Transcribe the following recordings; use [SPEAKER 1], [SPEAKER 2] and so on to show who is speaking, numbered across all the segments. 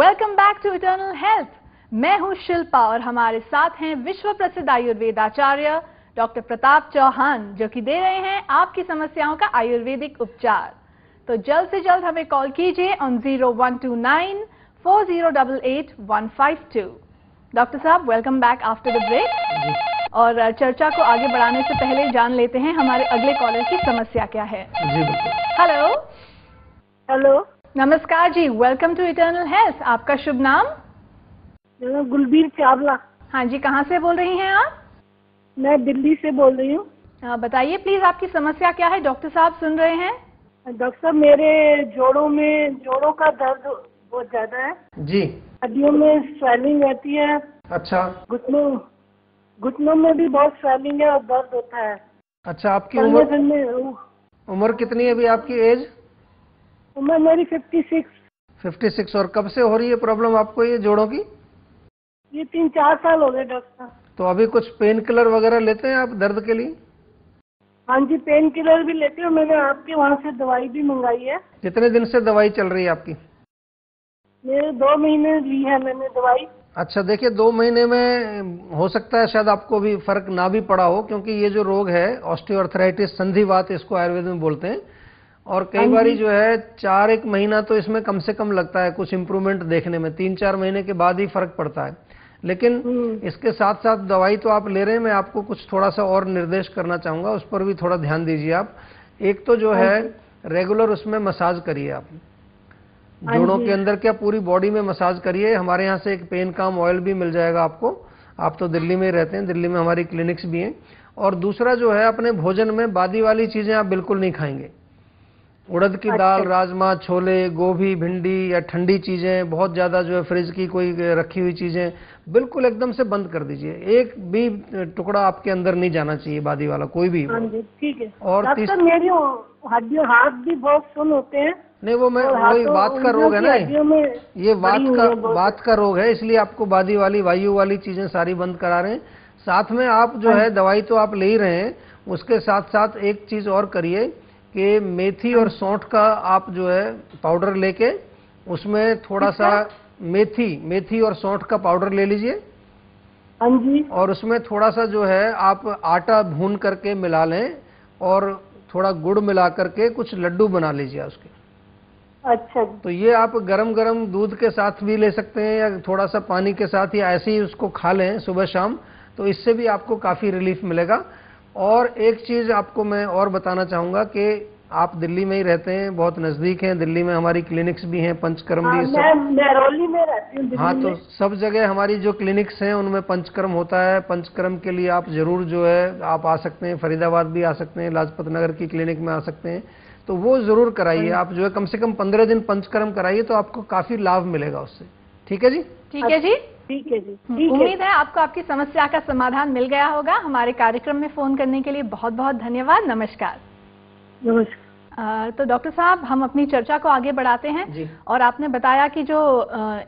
[SPEAKER 1] Welcome back to Eternal Health. मैं हूं शिल्पा और हमारे साथ हैं विश्व प्रसिद्ध आयुर्वेदाचार्य डॉक्टर प्रताप चौहान, जो कि दे रहे हैं आपकी समस्याओं का आयुर्वेदिक उपचार। तो जल्द से जल्द हमें कॉल कीजिए ऑन 0129 4088 152। डॉक्टर साहब, welcome back after the break. और चर्चा को आगे बढ़ाने से पहले जान लेते हैं हमारे अगले कॉलर की समस्या क्या है।
[SPEAKER 2] जी बिल्कुल।
[SPEAKER 1] हेलो।
[SPEAKER 3] हेलो,
[SPEAKER 1] नमस्कार जी, वेलकम टू इटर्नल हेल्थ। आपका शुभ नाम?
[SPEAKER 3] गुलबीर चावला।
[SPEAKER 1] हाँ जी, कहाँ से बोल रही हैं आप?
[SPEAKER 3] मैं दिल्ली से बोल रही हूँ।
[SPEAKER 1] बताइए प्लीज, आपकी समस्या क्या है? डॉक्टर साहब सुन रहे हैं।
[SPEAKER 3] डॉक्टर साहब, मेरे जोड़ों का दर्द बहुत ज्यादा है
[SPEAKER 2] जी।
[SPEAKER 3] हड्डियों में स्वेलिंग रहती है।
[SPEAKER 2] अच्छा।
[SPEAKER 3] घुटनों में भी बहुत स्वेलिंग है और दर्द होता है।
[SPEAKER 2] अच्छा, आपकी उम्र कितनी है अभी? आपकी एज?
[SPEAKER 3] उम्र मेरी 56।
[SPEAKER 2] 56। और कब से हो रही है प्रॉब्लम आपको ये जोड़ों की?
[SPEAKER 3] ये 3-4 साल हो गए डॉक्टर साहब।
[SPEAKER 2] तो अभी कुछ पेन किलर वगैरह लेते हैं आप दर्द के लिए?
[SPEAKER 3] हाँ जी, पेन किलर भी लेती हूँ। मैंने आपके वहाँ से दवाई भी मंगाई है।
[SPEAKER 2] कितने दिन से दवाई चल रही है आपकी?
[SPEAKER 3] मेरे 2 महीने ली है मैंने दवाई।
[SPEAKER 2] अच्छा, देखिए 2 महीने में हो सकता है शायद आपको भी फर्क ना भी पड़ा हो, क्योंकि ये जो रोग है ऑस्टियोआर्थराइटिस, संधिवात इसको आयुर्वेद में बोलते हैं। और कई बारी जो है 4-1 महीना तो इसमें कम से कम लगता है कुछ इम्प्रूवमेंट देखने में। 3-4 महीने के बाद ही फर्क पड़ता है। लेकिन इसके साथ साथ दवाई तो आप ले रहे हैं, मैं आपको कुछ थोड़ा सा और निर्देश करना चाहूंगा, उस पर भी थोड़ा ध्यान दीजिए आप। एक तो जो है रेगुलर उसमें मसाज करिए आप जोड़ों के अंदर, क्या पूरी बॉडी में मसाज करिए। हमारे यहाँ से एक पेन काम ऑयल भी मिल जाएगा आपको। आप तो दिल्ली में रहते हैं, दिल्ली में हमारी क्लिनिक्स भी हैं। और दूसरा जो है, अपने भोजन में बादी वाली चीजें आप बिल्कुल नहीं खाएंगे। उड़द की दाल, राजमा, छोले, गोभी, भिंडी या ठंडी चीजें, बहुत ज्यादा जो है फ्रिज की कोई रखी हुई चीजें बिल्कुल एकदम से बंद कर दीजिए। एक भी टुकड़ा आपके अंदर नहीं जाना चाहिए बादी वाला, कोई भी।
[SPEAKER 3] ठीक है।
[SPEAKER 2] और
[SPEAKER 3] डॉक्टर, मेरी हड्डियों हाथ भी बहुत सुन होते हैं।
[SPEAKER 2] नहीं, वो मैं वही वात का रोग है ना, ये वात का रोग है, इसलिए आपको बादी वाली वायु वाली चीजें सारी बंद करा रहे हैं। साथ में आप जो है दवाई तो आप ले ही रहे हैं, उसके साथ साथ एक चीज और करिए कि मेथी और सौंठ का आप जो है पाउडर लेके उसमें थोड़ा सा मेथी और सौंठ का पाउडर ले लीजिए।
[SPEAKER 3] हाँ जी।
[SPEAKER 2] और उसमें थोड़ा सा जो है आप आटा भून करके मिला लें और थोड़ा गुड़ मिला करके कुछ लड्डू बना लीजिए उसके।
[SPEAKER 3] अच्छा। तो
[SPEAKER 2] ये आप गरम गरम दूध के साथ भी ले सकते हैं या थोड़ा सा पानी के साथ, या ऐसे ही उसको खा लें सुबह शाम, तो इससे भी आपको काफी रिलीफ मिलेगा। और एक चीज आपको मैं और बताना चाहूंगा कि आप दिल्ली में ही रहते हैं, बहुत नजदीक हैं, दिल्ली में हमारी क्लिनिक्स भी हैं, पंचकर्म भी।
[SPEAKER 3] मैं मेहरौली में रहती हूँ।
[SPEAKER 2] हाँ, तो सब जगह हमारी जो क्लिनिक्स हैं उनमें पंचकर्म होता है। पंचकर्म के लिए आप जरूर जो है आप आ सकते हैं, फरीदाबाद भी आ सकते हैं, लाजपत नगर की क्लिनिक में आ सकते हैं, तो वो जरूर कराइए। आप जो है कम से कम 15 दिन पंचकर्म कराइए, तो आपको काफी लाभ मिलेगा उससे। ठीक है जी?
[SPEAKER 1] ठीक है जी।
[SPEAKER 3] ठीक है जी।
[SPEAKER 1] उम्मीद है आपको आपकी समस्या का समाधान मिल गया होगा। हमारे कार्यक्रम में फोन करने के लिए बहुत बहुत धन्यवाद। नमस्कार।
[SPEAKER 3] नमस्कार।
[SPEAKER 1] तो डॉक्टर साहब, हम अपनी चर्चा को आगे बढ़ाते हैं
[SPEAKER 2] जी।
[SPEAKER 1] और आपने बताया कि जो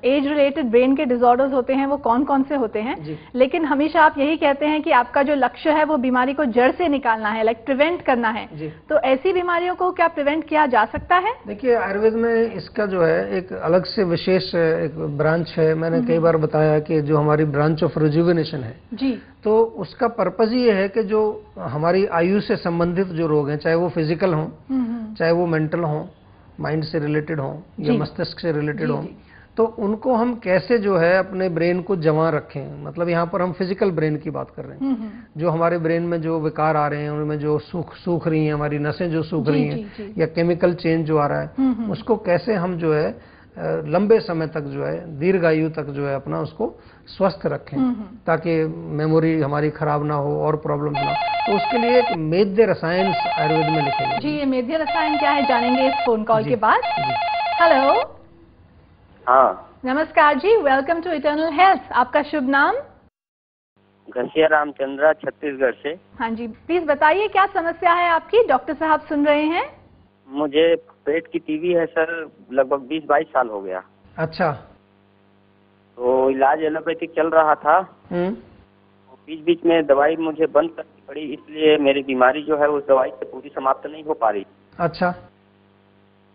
[SPEAKER 1] एज रिलेटेड ब्रेन के डिसऑर्डर्स होते हैं वो कौन कौन से होते हैं, लेकिन हमेशा आप यही कहते हैं कि आपका जो लक्ष्य है वो बीमारी को जड़ से निकालना है, लाइक प्रिवेंट करना है। तो ऐसी बीमारियों को क्या प्रिवेंट किया जा सकता है? देखिए,
[SPEAKER 2] आयुर्वेद में इसका जो है एक अलग से विशेष एक ब्रांच है। मैंने कई बार बताया कि जो हमारी ब्रांच ऑफ रिजुविनेशन है
[SPEAKER 1] जी,
[SPEAKER 2] तो उसका पर्पज ये है कि जो हमारी आयु से संबंधित जो रोग हैं, चाहे वो फिजिकल हों, चाहे वो मेंटल हों, माइंड से रिलेटेड हों या मस्तिष्क से रिलेटेड हों, तो उनको हम कैसे जो है अपने ब्रेन को जमा रखें। मतलब यहाँ पर हम फिजिकल ब्रेन की बात कर रहे हैं। जो हमारे ब्रेन में जो विकार आ रहे हैं, उनमें जो सूख रही हैं, हमारी नसें जो सूख रही हैं, या केमिकल चेंज जो आ रहा है, उसको कैसे हम जो है लंबे समय तक जो है, दीर्घायु तक जो है अपना उसको स्वस्थ रखें, ताकि मेमोरी हमारी खराब ना हो और प्रॉब्लम ना हो। तो उसके लिए एक मेद्य रसायन आयुर्वेद में लिखे गए।
[SPEAKER 1] जी, ये मेद्य रसायन क्या है जानेंगे इस फोन कॉल के बाद। हेलो।
[SPEAKER 4] हाँ,
[SPEAKER 1] नमस्कार जी, वेलकम टू इटर्नल हेल्थ। आपका शुभ नाम?
[SPEAKER 4] घसिया रामचंद्रा, छत्तीसगढ़ से।
[SPEAKER 1] हाँ जी, प्लीज बताइए क्या समस्या है आपकी? डॉक्टर साहब सुन रहे हैं।
[SPEAKER 4] मुझे पेट की टीबी है सर, लगभग 20-22 साल हो गया।
[SPEAKER 2] अच्छा।
[SPEAKER 4] तो इलाज एलोपैथिक चल रहा था, बीच बीच में दवाई मुझे बंद करनी पड़ी, इसलिए मेरी बीमारी जो है उस दवाई से पूरी समाप्त नहीं हो पा रही।
[SPEAKER 2] अच्छा।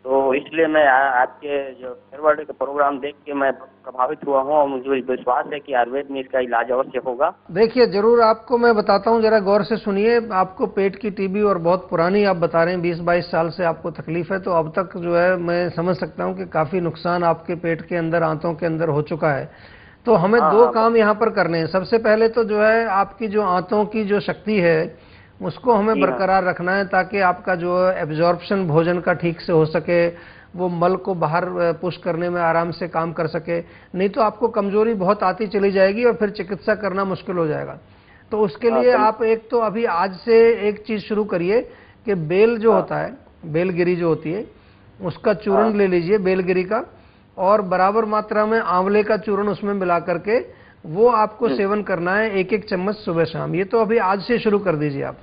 [SPEAKER 4] तो इसलिए मैं आपके जो फॉरवर्ड का प्रोग्राम देख के मैं प्रभावित हुआ हूँ और मुझे विश्वास है कि आयुर्वेद में इसका इलाज अवश्य होगा।
[SPEAKER 2] देखिए जरूर आपको मैं बताता हूँ, जरा गौर से सुनिए। आपको पेट की टीबी और बहुत पुरानी आप बता रहे हैं 20-22 साल से आपको तकलीफ है, तो अब तक जो है मैं समझ सकता हूँ कि काफी नुकसान आपके पेट के अंदर, आंतों के अंदर हो चुका है। तो हमें दो काम यहाँ पर करने हैं। सबसे पहले तो जो है आपकी जो आंतों की जो शक्ति है उसको हमें बरकरार रखना है, ताकि आपका जो एब्जॉर्प्शन भोजन का ठीक से हो सके, वो मल को बाहर पुश करने में आराम से काम कर सके। नहीं तो आपको कमजोरी बहुत आती चली जाएगी और फिर चिकित्सा करना मुश्किल हो जाएगा। तो उसके लिए आप एक तो अभी आज से एक चीज शुरू करिए कि बेल जो होता है, बेलगिरी जो होती है, उसका चूर्ण ले लीजिए बेलगिरी का, और बराबर मात्रा में आंवले का चूर्ण उसमें मिला करके वो आपको सेवन करना है, 1-1 चम्मच सुबह शाम। ये तो अभी आज से शुरू कर दीजिए आप।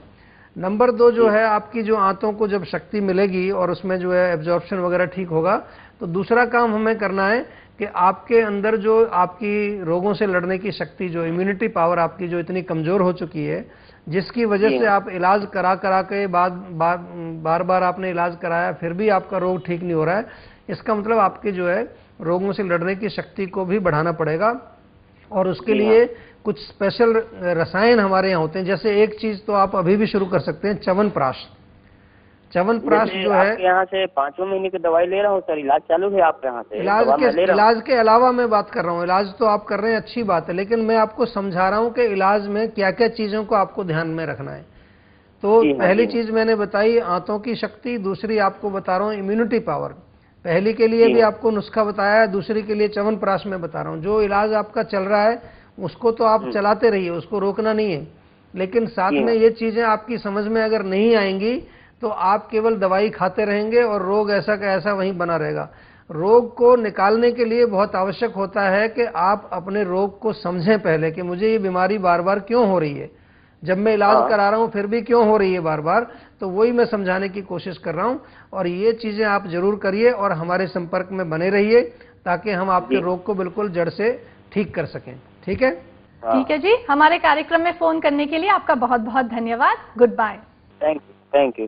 [SPEAKER 2] नंबर 2 जो है, आपकी जो आंतों को जब शक्ति मिलेगी और उसमें जो है एब्जॉर्प्शन वगैरह ठीक होगा, तो दूसरा काम हमें करना है कि आपके अंदर जो आपकी रोगों से लड़ने की शक्ति, जो इम्यूनिटी पावर आपकी जो इतनी कमजोर हो चुकी है, जिसकी वजह से आप इलाज करा के बार बार आपने इलाज कराया फिर भी आपका रोग ठीक नहीं हो रहा है, इसका मतलब आपके जो है रोगों से लड़ने की शक्ति को भी बढ़ाना पड़ेगा। और उसके लिए कुछ स्पेशल रसायन हमारे यहाँ होते हैं। जैसे एक चीज तो आप अभी भी शुरू कर सकते हैं, च्यवनप्राश। च्यवनप्राश जो है,
[SPEAKER 4] यहाँ से 5वें महीने की दवाई ले रहा हूँ सर, इलाज चालू है आपके यहाँ से?
[SPEAKER 2] इलाज के अलावा मैं बात कर रहा हूँ। इलाज तो आप कर रहे हैं, अच्छी बात है, लेकिन मैं आपको समझा रहा हूँ कि इलाज में क्या क्या चीजों को आपको ध्यान में रखना है। तो पहली चीज मैंने बताई आंतों की शक्ति, दूसरी आपको बता रहा हूँ इम्यूनिटी पावर। पहली के लिए भी आपको नुस्खा बताया, दूसरी के लिए च्यवनप्राश में बता रहा हूँ। जो इलाज आपका चल रहा है उसको तो आप चलाते रहिए, उसको रोकना नहीं है, लेकिन साथ में ये चीजें आपकी समझ में अगर नहीं आएंगी तो आप केवल दवाई खाते रहेंगे और रोग ऐसा का ऐसा वहीं बना रहेगा। रोग को निकालने के लिए बहुत आवश्यक होता है कि आप अपने रोग को समझें पहले कि मुझे ये बीमारी बार बार क्यों हो रही है, जब मैं इलाज करा रहा हूं फिर भी क्यों हो रही है बार बार। तो वही मैं समझाने की कोशिश कर रहा हूं, और ये चीजें आप जरूर करिए और हमारे संपर्क में बने रहिए ताकि हम आपके रोग को बिल्कुल जड़ से ठीक कर सकें। ठीक है?
[SPEAKER 1] ठीक है जी, हमारे कार्यक्रम में फोन करने के लिए आपका बहुत बहुत धन्यवाद। Good bye.
[SPEAKER 4] Thank you.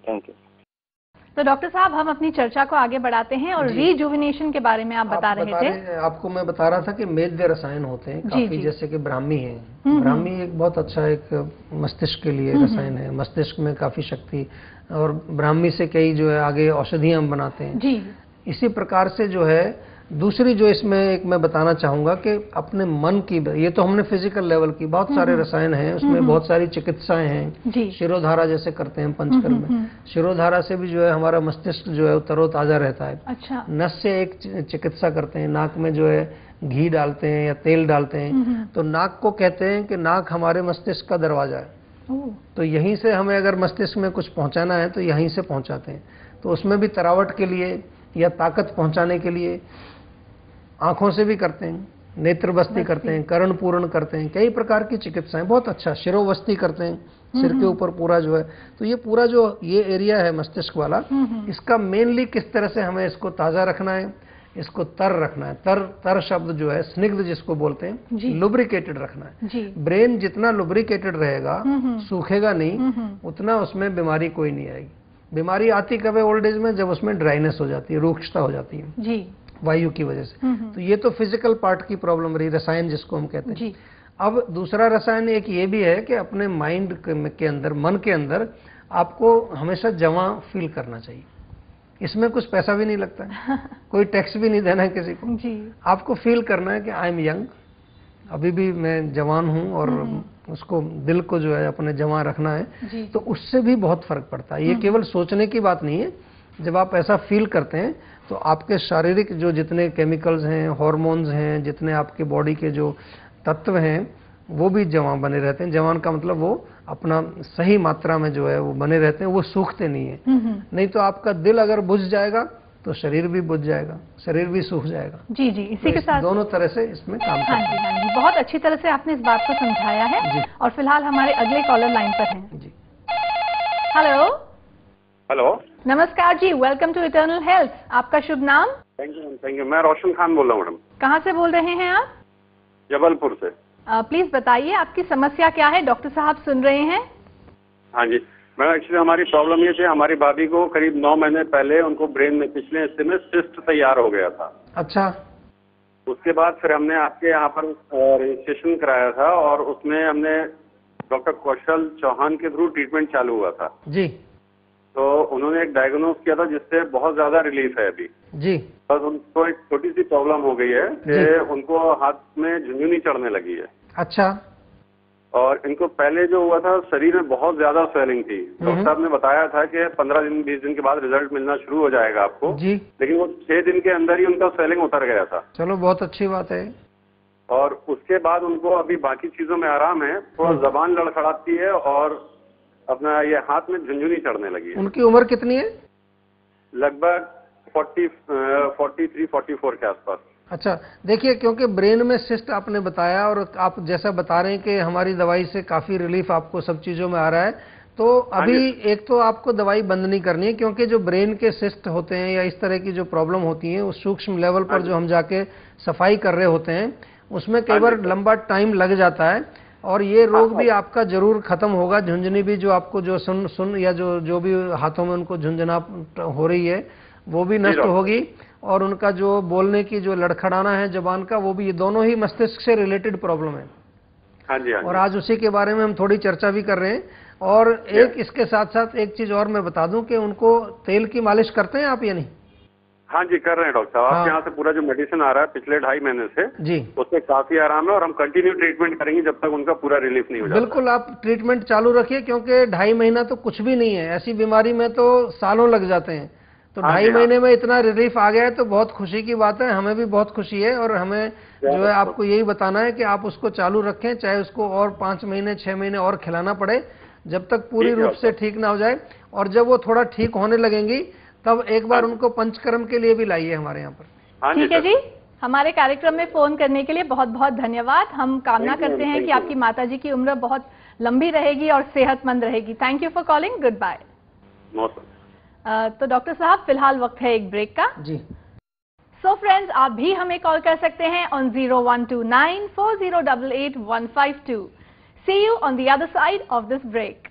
[SPEAKER 2] तो
[SPEAKER 1] डॉक्टर साहब, हम अपनी चर्चा को आगे बढ़ाते हैं और रीजुविनेशन के बारे में आप बता रहे थे।
[SPEAKER 2] आपको मैं बता रहा था कि मेद्य रसायन होते हैं काफी, जैसे कि ब्राह्मी है। ब्राह्मी एक बहुत अच्छा एक मस्तिष्क के लिए रसायन है, मस्तिष्क में काफी शक्ति, और ब्राह्मी से कई जो है आगे औषधियां हम बनाते हैं जी। इसी प्रकार से जो है दूसरी जो इसमें एक मैं बताना चाहूंगा कि अपने मन की, ये तो हमने फिजिकल लेवल की, बहुत सारे रसायन हैं उसमें, बहुत सारी चिकित्साएं हैं। शिरोधारा जैसे करते हैं पंचकर्म में, शिरोधारा से भी जो है हमारा मस्तिष्क जो है तरोताजा रहता है। अच्छा। नस से एक चिकित्सा करते हैं, नाक में जो है घी डालते हैं या तेल डालते हैं। तो नाक को कहते हैं कि नाक हमारे मस्तिष्क का दरवाजा है, तो यहीं से हमें अगर मस्तिष्क में कुछ पहुंचाना है तो यहीं से पहुंचाते हैं। तो उसमें भी तरावट के लिए या ताकत पहुंचाने के लिए आंखों से भी करते हैं, नेत्रवस्ती करते हैं, कर्ण पूर्ण करते हैं, कई प्रकार की चिकित्साएं, बहुत अच्छा। शिरोवस्ती करते हैं, सिर के ऊपर पूरा जो है। तो ये पूरा जो ये एरिया है मस्तिष्क वाला, इसका मेनली किस तरह से हमें इसको ताजा रखना है, इसको तर रखना है। तर शब्द जो है स्निग्ध जिसको बोलते हैं, लुब्रिकेटेड रखना है। ब्रेन जितना लुब्रिकेटेड रहेगा, सूखेगा नहीं, उतना उसमें बीमारी कोई नहीं आएगी। बीमारी आती कब है ओल्ड एज में? जब उसमें ड्राइनेस हो जाती है, रूक्षता हो जाती है जी, वायु की वजह से। तो ये तो फिजिकल पार्ट की प्रॉब्लम रही, रसायन जिसको हम कहते हैं जी। अब दूसरा रसायन एक ये भी है कि अपने माइंड के अंदर, मन के अंदर आपको हमेशा जवां फील करना चाहिए। इसमें कुछ पैसा भी नहीं लगता है, कोई टैक्स भी नहीं देना है किसी को जी। आपको फील करना है कि आई एम यंग, अभी भी मैं जवान हूं, और उसको दिल को जो है अपने जवां रखना है। तो उससे भी बहुत फर्क पड़ता है। ये केवल सोचने की बात नहीं है, जब आप ऐसा फील करते हैं तो आपके शारीरिक जो जितने केमिकल्स हैं, हार्मोन्स हैं, जितने आपके बॉडी के जो तत्व हैं, वो भी जवान बने रहते हैं। जवान का मतलब वो अपना सही मात्रा में जो है वो बने रहते हैं, वो सूखते नहीं है। नहीं तो आपका दिल अगर बुझ जाएगा तो शरीर भी बुझ जाएगा, शरीर भी सूख जाएगा जी जी। इसी के साथ दोनों तरह से इसमें काम करते हैं।
[SPEAKER 1] हाँ जी, बहुत अच्छी तरह से आपने इस बात को समझाया है। और फिलहाल हमारे अगले कॉलर लाइन पर हैं जी। हेलो
[SPEAKER 5] हेलो,
[SPEAKER 1] नमस्कार जी, वेलकम टू इटर्नल हेल्थ। आपका शुभ नाम?
[SPEAKER 5] Thank you. मैं रोशन खान बोल रहा हूँ मैडम।
[SPEAKER 1] कहाँ से बोल रहे हैं आप?
[SPEAKER 5] जबलपुर से।
[SPEAKER 1] प्लीज बताइए आपकी समस्या क्या है, डॉक्टर साहब सुन रहे हैं।
[SPEAKER 5] हाँ जी, मैडम एक्चुअली हमारी प्रॉब्लम ये थी, हमारी भाभी को करीब 9 महीने पहले उनको ब्रेन में पिछले हिस्से में सिस्ट तैयार हो गया था।
[SPEAKER 2] अच्छा।
[SPEAKER 5] उसके बाद फिर हमने आपके यहाँ पर रजिस्ट्रेशन कराया था और उसमें हमने डॉक्टर कौशल चौहान के थ्रू ट्रीटमेंट चालू हुआ था
[SPEAKER 2] जी।
[SPEAKER 5] तो उन्होंने एक डायग्नोज किया था जिससे बहुत ज्यादा रिलीफ है अभी
[SPEAKER 2] जी।
[SPEAKER 5] बस उनको एक छोटी सी प्रॉब्लम हो गई है कि उनको हाथ में झुंझुनी चढ़ने लगी है।
[SPEAKER 2] अच्छा।
[SPEAKER 5] और इनको पहले जो हुआ था शरीर में बहुत ज्यादा स्वेलिंग थी। डॉक्टर साहब ने बताया था कि 15 दिन 20 दिन के बाद रिजल्ट मिलना शुरू हो जाएगा आपको
[SPEAKER 2] जी।
[SPEAKER 5] लेकिन वो 6 दिन के अंदर ही उनका स्वेलिंग उतर गया था।
[SPEAKER 2] चलो बहुत अच्छी बात है।
[SPEAKER 5] और उसके बाद उनको अभी बाकी चीजों में आराम है, थोड़ा जबान लड़खड़ाती है और अपना ये हाथ में झुंझुनी चढ़ने लगी है।
[SPEAKER 2] उनकी उम्र कितनी है?
[SPEAKER 5] लगभग 43-44 के आसपास।
[SPEAKER 2] अच्छा, देखिए क्योंकि ब्रेन में सिस्ट आपने बताया और आप जैसा बता रहे हैं कि हमारी दवाई से काफी रिलीफ आपको सब चीजों में आ रहा है, तो अभी एक तो आपको दवाई बंद नहीं करनी है क्योंकि जो ब्रेन के सिस्ट होते हैं या इस तरह की जो प्रॉब्लम होती है उस सूक्ष्म लेवल पर जो हम जाके सफाई कर रहे होते हैं उसमें कई बार लंबा टाइम लग जाता है और ये रोग भी आपका जरूर खत्म होगा। झुंझुनी भी जो आपको जो सुन या जो भी हाथों में उनको झुंझुना हो रही है वो भी नष्ट होगी और उनका जो बोलने की जो लड़खड़ाना है जबान का वो भी, ये दोनों ही मस्तिष्क से रिलेटेड प्रॉब्लम है।
[SPEAKER 5] हाँ जी, हाँ जी।
[SPEAKER 2] और आज उसी के बारे में हम थोड़ी चर्चा भी कर रहे हैं। और एक इसके साथ साथ एक चीज और मैं बता दूं कि उनको तेल की मालिश करते हैं आप या नहीं?
[SPEAKER 5] हाँ जी कर रहे हैं डॉक्टर साहब। आपके यहाँ से पूरा जो मेडिसिन आ रहा है पिछले 2.5 महीने से
[SPEAKER 2] जी
[SPEAKER 5] उससे काफी आराम है और हम कंटिन्यू ट्रीटमेंट करेंगे जब तक उनका पूरा रिलीफ नहीं हो जाता।
[SPEAKER 2] बिल्कुल, आप ट्रीटमेंट चालू रखिए क्योंकि 2.5 महीना तो कुछ भी नहीं है, ऐसी बीमारी में तो सालों लग जाते हैं। तो 2.5 महीने में इतना रिलीफ आ गया है तो बहुत खुशी की बात है, हमें भी बहुत खुशी है। और हमें जो है आपको यही बताना है कि आप उसको चालू रखें, चाहे उसको और 5 महीने 6 महीने और खिलाना पड़े जब तक पूरी रूप से ठीक ना हो जाए। और जब वो थोड़ा ठीक होने लगेंगी तब एक बार उनको पंचकर्म के लिए भी लाइए हमारे यहाँ पर।
[SPEAKER 1] ठीक है जी, हमारे कार्यक्रम में फोन करने के लिए बहुत बहुत धन्यवाद। हम कामना करते हैं कि आपकी माताजी की उम्र बहुत लंबी रहेगी और सेहतमंद रहेगी। Thank you for calling, good bye. तो डॉक्टर साहब फिलहाल वक्त है एक ब्रेक का
[SPEAKER 2] जी।
[SPEAKER 1] सो फ्रेंड्स, आप भी हमें कॉल कर सकते हैं on 01294088 152। See you on the other side of this break.